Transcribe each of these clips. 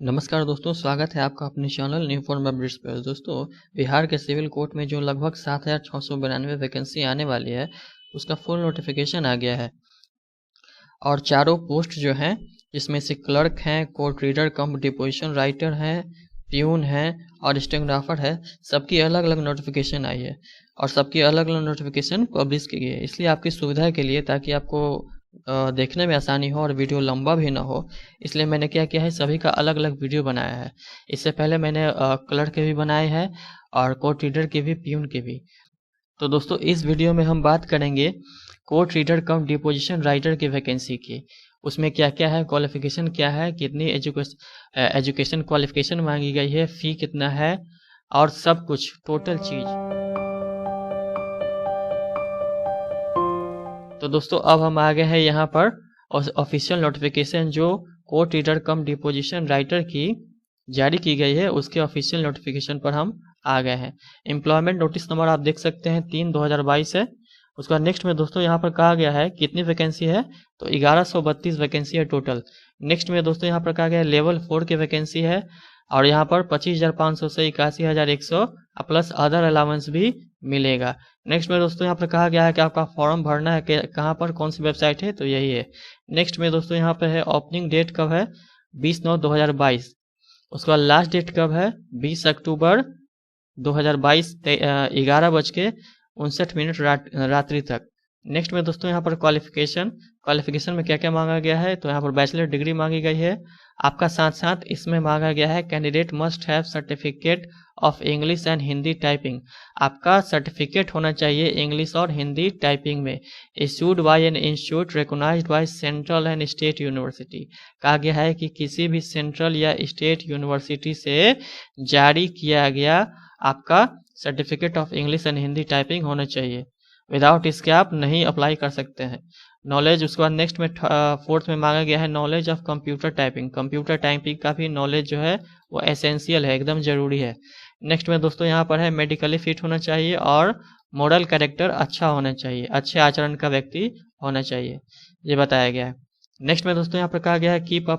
नमस्कार दोस्तों, स्वागत है आपका अपने चैनल न्यू फॉर्म अपडेट्स पर। दोस्तों, बिहार के सिविल कोर्ट में जो लगभग 7,692 वैकेंसी आने वाली है, उसका फुल नोटिफिकेशन आ गया है। और चारों पोस्ट जो हैं, जिसमें से क्लर्क हैं, court reader cum deposition writer हैं, प्यून हैं और स्टेनोग्राफर है, सबकी अलग अलग नोटिफिकेशन आई है और सबकी अलग अलग नोटिफिकेशन पब्लिश की गई है। इसलिए आपकी सुविधा के लिए, ताकि आपको देखने में आसानी हो और वीडियो लंबा भी ना हो, इसलिए मैंने क्या किया है, सभी का अलग अलग वीडियो बनाया है। इससे पहले मैंने क्लर्क के भी बनाए हैं और कोर्ट रीडर के भी, प्यून के भी। तो दोस्तों, इस वीडियो में हम बात करेंगे court reader cum deposition writer की वैकेंसी की। उसमें क्या क्या है, क्वालिफिकेशन क्या है, कितनी एजुकेशन क्वालिफिकेशन मांगी गई है, फ़ी कितना है और सब कुछ टोटल चीज़। तो दोस्तों, अब हम आ गए हैं यहाँ पर ऑफिशियल नोटिफिकेशन जो court reader cum deposition writer की जारी की गई है, उसके ऑफिशियल नोटिफिकेशन पर हम आ गए हैं। एम्प्लॉयमेंट नोटिस नंबर आप देख सकते हैं 3/2022 है। उसके बाद नेक्स्ट में दोस्तों यहाँ पर कहा गया है कितनी वैकेंसी है, तो 1132 वैकेंसी है टोटल। नेक्स्ट में दोस्तों यहाँ पर कहा गया है लेवल 4 की वैकेंसी है और यहाँ पर 25,500 से 81,100 प्लस अदर अलाउंस भी मिलेगा। नेक्स्ट में दोस्तों यहाँ पर कहा गया है कि आपका फॉर्म भरना है कहाँ पर, कौन सी वेबसाइट है, तो यही है। नेक्स्ट में दोस्तों यहाँ पर है ओपनिंग डेट कब है, 20/9/2022। उसके बाद लास्ट डेट कब है, 20 अक्टूबर 2022 11:59 रात्रि तक। नेक्स्ट में दोस्तों यहाँ पर क्वालिफिकेशन में क्या क्या मांगा गया है, तो यहाँ पर बैचलर डिग्री मांगी गई है आपका। साथ साथ इसमें मांगा गया है candidate must have certificate of English and Hindi typing. आपका सर्टिफिकेट होना चाहिए इंग्लिश और हिंदी टाइपिंग में, issued by an institute recognised by central and state university. कहा गया है कि किसी भी सेंट्रल या स्टेट यूनिवर्सिटी से जारी किया गया आपका certificate of English and Hindi typing होना चाहिए। विदाउट इसके आप नहीं अप्लाई कर सकते हैं। नॉलेज, उसके बाद नेक्स्ट में फोर्थ में मांगा गया है knowledge of computer typing. Computer typing का भी नॉलेज जो है वो एसेंशियल है, एकदम ज़रूरी है। नेक्स्ट में दोस्तों यहाँ पर है मेडिकली फिट होना चाहिए और मॉरल कैरेक्टर अच्छा होना चाहिए, अच्छे आचरण का व्यक्ति होना चाहिए, ये बताया गया है। नेक्स्ट में दोस्तों यहाँ पर कहा गया है कीप अ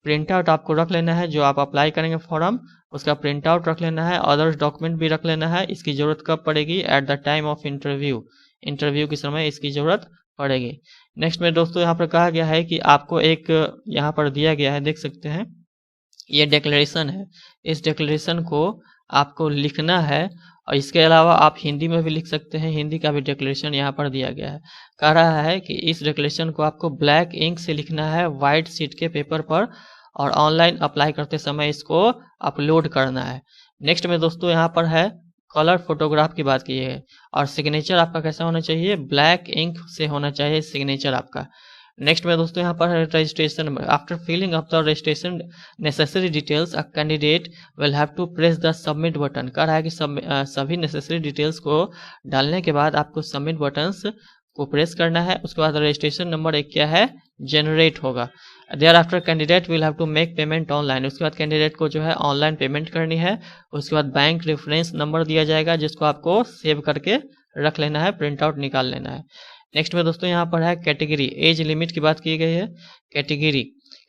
प्रिंट आउट आपको रख लेना है, जो आप अप्लाई करेंगे फॉर्म उसका प्रिंट आउट रख लेना है, अदर्स डॉक्यूमेंट भी रख लेना है। इसकी ज़रूरत कब पड़ेगी, eight the time of interview के समय इसकी ज़रूरत पड़ेगी। नेक्स्ट में दोस्तों यहाँ पर कहा गया है कि आपको एक यहाँ पर दिया गया है, देख सकते हैं, ये डिक्लेरेशन है। इस डिक्लेरेशन को आपको लिखना है और इसके अलावा आप हिंदी में भी लिख सकते हैं, हिंदी का भी डिक्लेरेशन यहाँ पर दिया गया है। कह रहा है कि इस डिक्लेरेशन को आपको ब्लैक इंक से लिखना है वाइट शीट के पेपर पर और ऑनलाइन अप्लाई करते समय इसको अपलोड करना है। नेक्स्ट में दोस्तों यहाँ पर है कलर फोटोग्राफ की बात की है और सिग्नेचर आपका कैसा होना चाहिए, ब्लैक इंक से होना चाहिए सिग्नेचर आपका। नेक्स्ट में दोस्तों यहाँ पर है registration. After filling up the registration necessary details a candidate will have to press the submit button. कह रहा है कि सभी नेसेसरी डिटेल्स को डालने के बाद आपको सबमिट बटन्स को प्रेस करना है। उसके बाद रजिस्ट्रेशन नंबर एक क्या है, जनरेट होगा। Thereafter candidate will have to make payment online. उसके बाद कैंडिडेट को जो है ऑनलाइन पेमेंट करनी है। उसके बाद बैंक रेफरेंस नंबर दिया जाएगा जिसको आपको सेव करके रख लेना है, प्रिंट आउट निकाल लेना है। नेक्स्ट में दोस्तों यहाँ पर है कैटेगरी, एज लिमिट की बात की गई है।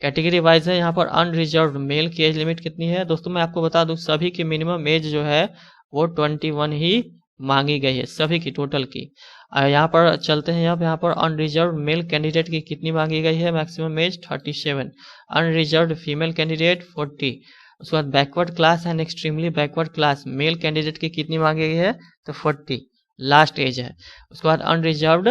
कैटेगरी वाइज है यहाँ पर अनरिजर्व मेल की एज लिमिट कितनी है, दोस्तों मैं आपको बता दूँ सभी की मिनिमम एज जो है वो 21 ही मांगी गई है, सभी की टोटल की। यहाँ पर चलते हैं, यहाँ पर अनरिजर्व मेल कैंडिडेट की कितनी मांगी गई है, maximum age 37। Unreserve female candidate 40। उसके बाद backward class and extremely backward class male candidate की कितनी मांगी गई है, तो 40 लास्ट एज है। उसके बाद unreserved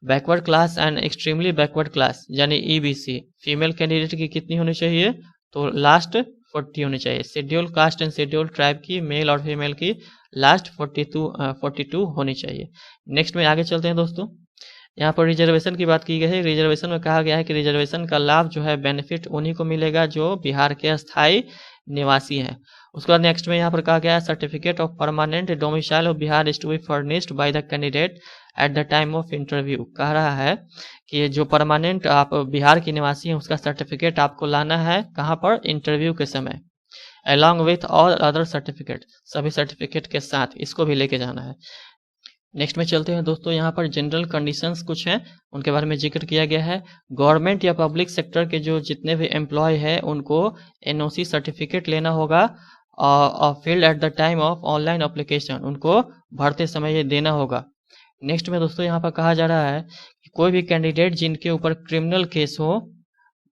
backward class and extremely backward class यानी EBC फीमेल कैंडिडेट की कितनी होनी चाहिए, तो लास्ट 40 होनी चाहिए। Schedule caste and schedule tribe की मेल और फीमेल की लास्ट 42 होनी चाहिए। नेक्स्ट में आगे चलते हैं दोस्तों, यहाँ पर रिजर्वेशन की बात की गई है। रिजर्वेशन में कहा गया है कि रिजर्वेशन का लाभ जो है बेनिफिट उन्हीं को मिलेगा जो बिहार के अस्थायी निवासी हैं। उसके बाद नेक्स्ट में यहाँ पर कहा गया है certificate of permanent domicile of Bihar is to be furnished by the candidate at the time of interview. कह रहा है कि जो परमानेंट आप बिहार के निवासी हैं उसका सर्टिफिकेट आपको लाना है कहाँ पर, इंटरव्यू के समय, along with all other certificate, सभी सर्टिफिकेट के साथ इसको भी लेके जाना है। नेक्स्ट में चलते हैं दोस्तों, यहाँ पर जनरल कंडीशंस कुछ हैं, उनके बारे में जिक्र किया गया है। गवर्नमेंट या पब्लिक सेक्टर के जो जितने भी एम्प्लॉय हैं उनको एनओसी सर्टिफिकेट लेना होगा और field at the time of online application, उनको भरते समय ये देना होगा। नेक्स्ट में दोस्तों यहाँ पर कहा जा रहा है कि कोई भी कैंडिडेट जिनके ऊपर क्रिमिनल केस हो,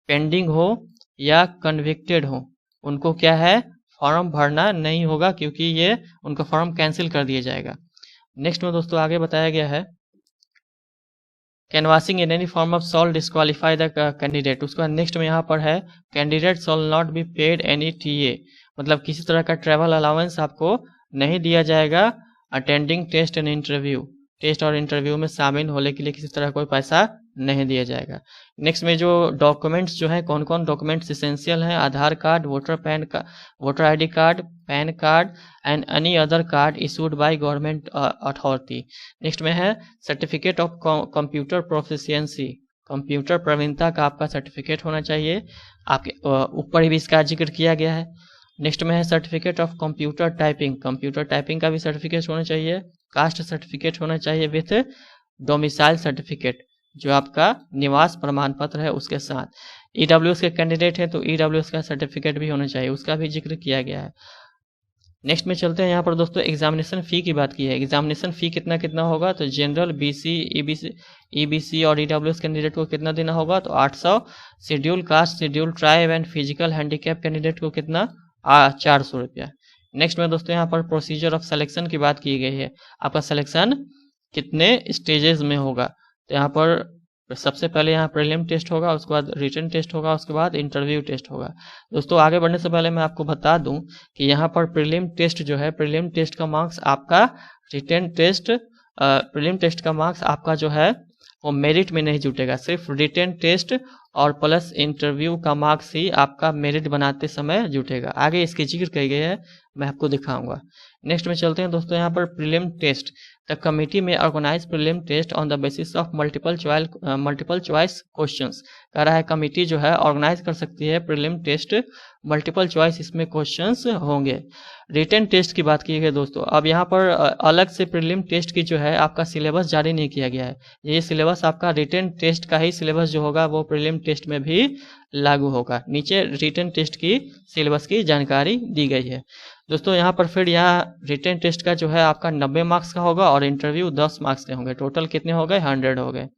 पेंडिंग हो या कन्विक्टेड हो, उनको क्या है, फॉर्म भरना नहीं होगा, क्योंकि ये उनका फॉर्म कैंसिल कर दिया जाएगा। नेक्स्ट में दोस्तों आगे बताया गया है canvassing in any form of shall disqualify the candidate. उसके बाद नेक्स्ट में यहाँ पर है candidate shall not be paid any TA, मतलब किसी तरह का ट्रैवल अलाउंस आपको नहीं दिया जाएगा attending test and interview, test और इंटरव्यू में शामिल होने के लिए किसी तरह कोई पैसा नहीं दिया जाएगा। नेक्स्ट में जो डॉक्यूमेंट्स जो है, कौन कौन डॉक्यूमेंट्स इसेंशियल हैं, Aadhaar card, voter ID card, PAN card and any other card issued by government authority. Next में है certificate of computer proficiency, computer प्रवीणता का आपका सर्टिफिकेट होना चाहिए, आपके ऊपर भी इसका जिक्र किया गया है। नेक्स्ट में है certificate of computer typing, computer typing का भी सर्टिफिकेट होना चाहिए। कास्ट सर्टिफिकेट होना चाहिए विथ डोमिसाइल सर्टिफिकेट, जो आपका निवास प्रमाण पत्र है उसके साथ। ईडब्ल्यूएस के कैंडिडेट है तो ईडब्ल्यूएस का सर्टिफिकेट भी होना चाहिए, उसका भी जिक्र किया गया है। नेक्स्ट में चलते हैं यहाँ पर दोस्तों एग्जामिनेशन फ़ी की बात की है। एग्जामिनेशन फ़ी कितना कितना होगा, तो जनरल, बीसी, ईबीसी और ईडब्ल्यूएस कैंडिडेट को कितना देना होगा, तो 800। Schedule caste, schedule tribe and physical handicap candidate को कितना, 400 रुपया। नेक्स्ट में दोस्तों यहाँ पर प्रोसीजर ऑफ सिलेक्शन की बात की गई है, आपका सिलेक्शन कितने स्टेजेस में होगा। तो यहाँ पर सबसे पहले यहाँ प्रीलिम टेस्ट होगा, उसके बाद रिटन टेस्ट होगा, उसके बाद इंटरव्यू टेस्ट होगा। दोस्तों आगे बढ़ने से पहले मैं आपको बता दूं कि यहाँ पर प्रीलिम टेस्ट जो है, प्रीलिम टेस्ट का मार्क्स आपका रिटन टेस्ट, प्रीलिम टेस्ट का मार्क्स आपका जो है वो मेरिट में नहीं जुटेगा, सिर्फ रिटन टेस्ट और प्लस इंटरव्यू का मार्क्स ही आपका मेरिट बनाते समय जुटेगा। आगे इसकी जिक्र की गई है, मैं आपको दिखाऊंगा। नेक्स्ट में चलते हैं दोस्तों यहाँ पर प्रीलिम टेस्ट। द कमिटी में organise prelim test on the basis of multiple choice questions. कह रहा है कमिटी जो है ऑर्गेनाइज कर सकती है प्रीलिम टेस्ट, मल्टीपल चॉइस इसमें क्वेश्चंस होंगे। रिटन टेस्ट की बात की गई दोस्तों, अब यहाँ पर अलग से प्रीलिम टेस्ट की जो है आपका सिलेबस जारी नहीं किया गया है, ये सिलेबस आपका रिटन टेस्ट का ही सिलेबस जो होगा वो प्रीलिम टेस्ट में भी लागू होगा। नीचे रिटन टेस्ट की सिलेबस की जानकारी दी गई है दोस्तों। यहाँ पर फिर यहाँ रिटन टेस्ट का जो है आपका 90 मार्क्स का होगा और इंटरव्यू 10 मार्क्स के होंगे, टोटल कितने हो गए, 100 हो गए।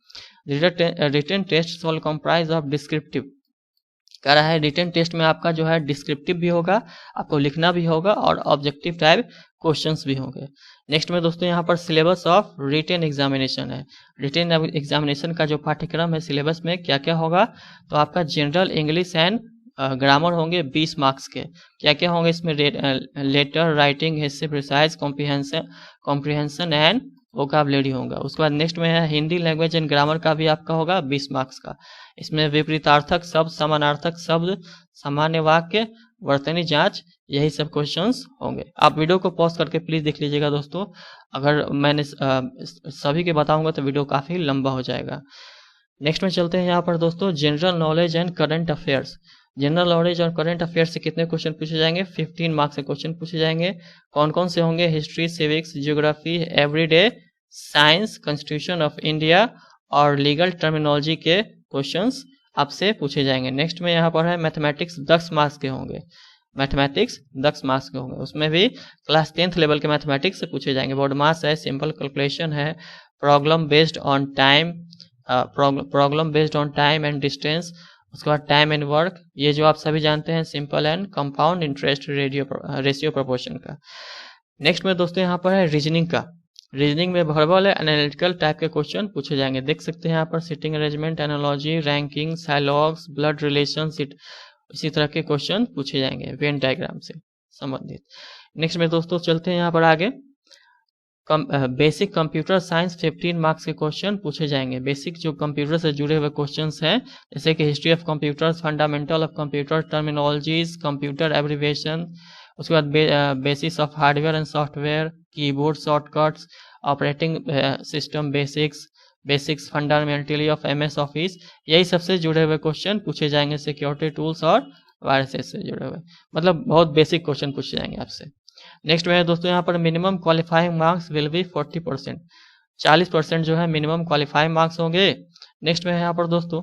Written test shall comprise of descriptive, कह रहा है रिटन टेस्ट में आपका जो है डिस्क्रिप्टिव भी होगा, आपको लिखना भी होगा और ऑब्जेक्टिव टाइप क्वेश्चंस भी होंगे। नेक्स्ट में दोस्तों यहाँ पर सिलेबस ऑफ रिटन एग्जामिनेशन है। रिटन एग्जामिनेशन का जो पाठ्यक्रम है सिलेबस में क्या क्या होगा, तो आपका जनरल इंग्लिश एंड ग्रामर होंगे 20 मार्क्स के। क्या क्या होंगे इसमें, letter writing, history, precis, comprehension and vocabulary होगा। उसके बाद नेक्स्ट में है हिंदी लैंग्वेज एंड ग्रामर का भी आपका होगा 20 मार्क्स का। इसमें विपरीतार्थक शब्द, समानार्थक शब्द, सामान्य वाक्य, वर्तनी जांच, यही सब क्वेश्चंस होंगे। आप वीडियो को पॉज करके प्लीज देख लीजिएगा दोस्तों, अगर मैंने सभी के बताऊंगा तो वीडियो काफी लंबा हो जाएगा। नेक्स्ट में चलते हैं यहाँ पर दोस्तों general knowledge and current affairs. General knowledge और करंट अफेयर्स से कितने क्वेश्चन पूछे जाएंगे, 15 मार्क्स से क्वेश्चन पूछे जाएंगे। कौन कौन से होंगे, history, civics, geography, everyday science, constitution of India और लीगल टर्मिनोलॉजी के क्वेश्चंस आपसे पूछे जाएंगे। नेक्स्ट में यहाँ पर है मैथमेटिक्स, 10 मार्क्स के होंगे, मैथमेटिक्स 10 मार्क्स के होंगे, उसमें भी क्लास 10th लेवल के मैथमेटिक्स से पूछे जाएंगे। बोर्ड मास है, सिंपल कैलकुलेशन है, problem based on time and distance, उसके बाद टाइम एंड वर्क, ये जो आप सभी जानते हैं, simple and compound interest ratio proportion का। नेक्स्ट में दोस्तों यहाँ पर है रीजनिंग का। रीजनिंग में वर्बल है एनालिटिकल टाइप के क्वेश्चन पूछे जाएंगे। देख सकते हैं यहाँ पर sitting arrangement, analogy, ranking, syllogisms, blood relation, इसी तरह के क्वेश्चन पूछे जाएंगे वेन डायग्राम से संबंधित। नेक्स्ट में दोस्तों चलते हैं यहाँ पर आगे, बेसिक कंप्यूटर साइंस 15 मार्क्स के क्वेश्चन पूछे जाएंगे। बेसिक जो कंप्यूटर से जुड़े हुए क्वेश्चंस हैं, जैसे कि history of computers, fundamental of computer, terminologies, computer abbreviation, उसके बाद basis of hardware and software, keyboard shortcuts, operating system basics fundamentally of MS office, यही सबसे जुड़े हुए क्वेश्चन पूछे जाएंगे। सिक्योरिटी टूल्स और वायरसेस से जुड़े हुए, मतलब बहुत बेसिक क्वेश्चन पूछे जाएंगे आपसे। नेक्स्ट में दोस्तों यहाँ पर minimum qualifying marks will be 40%। 40% जो है मिनिमम क्वालिफाइंग मार्क्स होंगे। नेक्स्ट में है यहाँ पर दोस्तों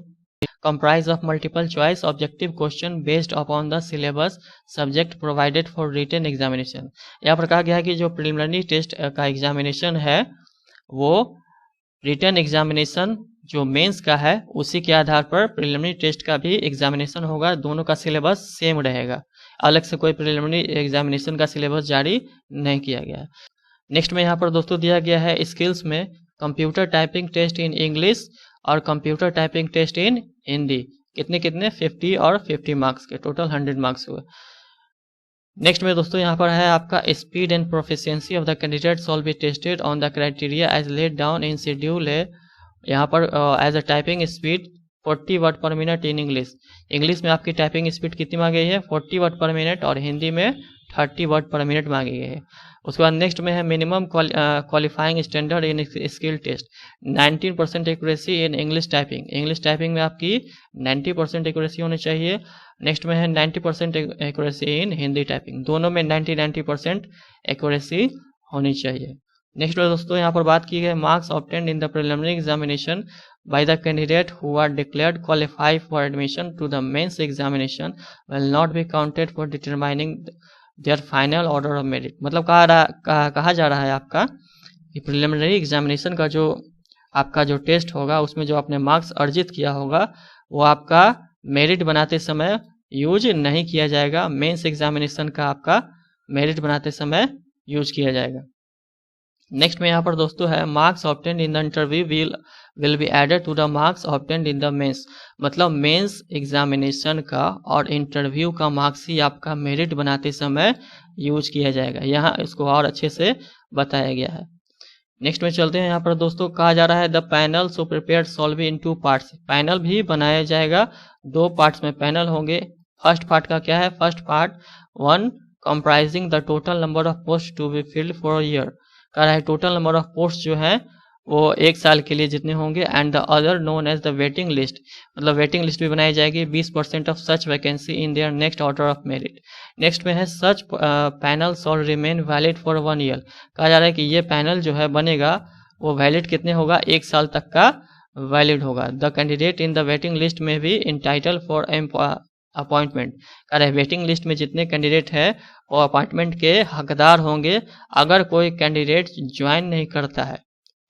comprise of multiple choice objective question based upon the syllabus subject provided for written examination। यहाँ पर कहा गया है कि जो प्रिलिमिनरी टेस्ट का एग्जामिनेशन है वो रिटन एग्जामिनेशन जो मेंस का है उसी के आधार पर प्रिलिमिनरी टेस्ट का भी एग्जामिनेशन होगा। दोनों का सिलेबस सेम रहेगा, अलग से कोई प्रिलिमिनरी एग्जामिनेशन का सिलेबस जारी नहीं किया गया है। नेक्स्ट में यहाँ पर दोस्तों दिया गया है स्किल्स में computer typing test in English और computer typing test in Hindi, कितने 50 और 50 मार्क्स के, टोटल 100 मार्क्स हुए। नेक्स्ट में दोस्तों यहाँ पर है आपका speed and proficiency of the candidates all be tested on the criteria as laid down in schedule है। यहाँ पर as a typing speed 40 word per minute in English में आपकी टाइपिंग स्पीड कितनी मांगी गई है 40 वर्ड पर मिनट और हिंदी में 30 वर्ड पर मिनट मांगी गई है। उसके बाद नेक्स्ट में है minimum qualifying standard in skill test 19% accuracy in English typing में आपकी 90% एक्यूरेसी होनी चाहिए। नेक्स्ट में है 90% एक्यूरेसी इन हिंदी टाइपिंग, दोनों में 90% एक्यूरेसी होनी चाहिए। नेक्स्ट में दोस्तों यहाँ पर बात की गई marks obtained in the preliminary examination by the candidate who are declared qualified for admission to the mains examination will not be counted for determining their final order of merit। मतलब कहा जा रहा है आपका कि प्रिलिमिनरी एग्जामिनेशन का जो आपका जो टेस्ट होगा उसमें जो आपने मार्क्स अर्जित किया होगा वो आपका मेरिट बनाते समय यूज नहीं किया जाएगा, मेंस एग्जामिनेशन का आपका मेरिट बनाते समय यूज किया जाएगा। नेक्स्ट में यहाँ पर दोस्तों है marks obtained in the interview will be added to the marks obtained in the mains. मतलब मेंस एग्जामिनेशन का और इंटरव्यू का मार्क्स ही आपका मेरिट बनाते समय यूज किया जाएगा, यहाँ इसको और अच्छे से बताया गया है। नेक्स्ट में चलते हैं, यहाँ पर दोस्तों कहा जा रहा है the panel so prepare solve in 2 parts. Panel भी बनाया जाएगा, 2 पार्ट्स में पैनल होंगे। फर्स्ट पार्ट का क्या है, first part 1 comprising the total number of post to be filled for year. कह रहा है टोटल नंबर ऑफ पोस्ट जो है वो 1 साल के लिए जितने होंगे and the other known as the waiting list. मतलब वेटिंग लिस्ट भी बनाई जाएगी 20% of such vacancy in their next order of merit. Next में है such panel shall remain valid for 1 year. कहा जा रहा है कि ये पैनल जो है बनेगा वो वैलिड कितने होगा, 1 साल तक का वैलिड होगा। The candidate in the waiting list में भी इंटाइटल फॉर अपॉइंटमेंट। कह रहे वेटिंग लिस्ट में जितने कैंडिडेट है वो अपॉइंटमेंट के हकदार होंगे अगर कोई कैंडिडेट ज्वाइन नहीं करता है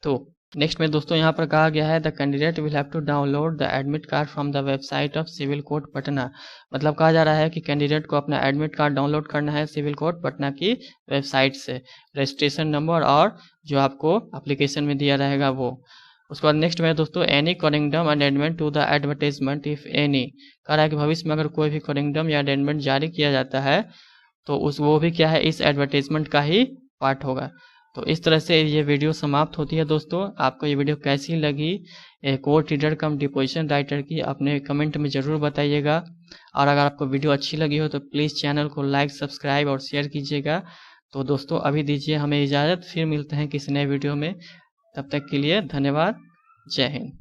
तो। नेक्स्ट में दोस्तों यहाँ पर कहा गया है the candidate will have to download the admit card from the website of civil court Patna. मतलब कहा जा रहा है कि कैंडिडेट को अपना एडमिट कार्ड डाउनलोड करना है सिविल कोर्ट पटना की वेबसाइट से, रजिस्ट्रेशन नंबर और जो आपको एप्लीकेशन में दिया रहेगा वो। उसके बाद नेक्स्ट में दोस्तों any corrigendum addendum to the advertisement if any. कह रहा है कि भविष्य में अगर कोई भी कॉरिंगडम या अडेंडमेंट जारी किया जाता है तो वो भी क्या है, इस एडवर्टाइजमेंट का ही पार्ट होगा। तो इस तरह से ये वीडियो समाप्त होती है। दोस्तों आपको ये वीडियो कैसी लगी court reader cum deposition writer की अपने कमेंट में ज़रूर बताइएगा। और अगर आपको वीडियो अच्छी लगी हो तो प्लीज़ चैनल को लाइक सब्सक्राइब और शेयर कीजिएगा। तो दोस्तों अभी दीजिए हमें इजाज़त, फिर मिलते हैं किसी नए वीडियो में। तब तक के लिए धन्यवाद, जय हिंद।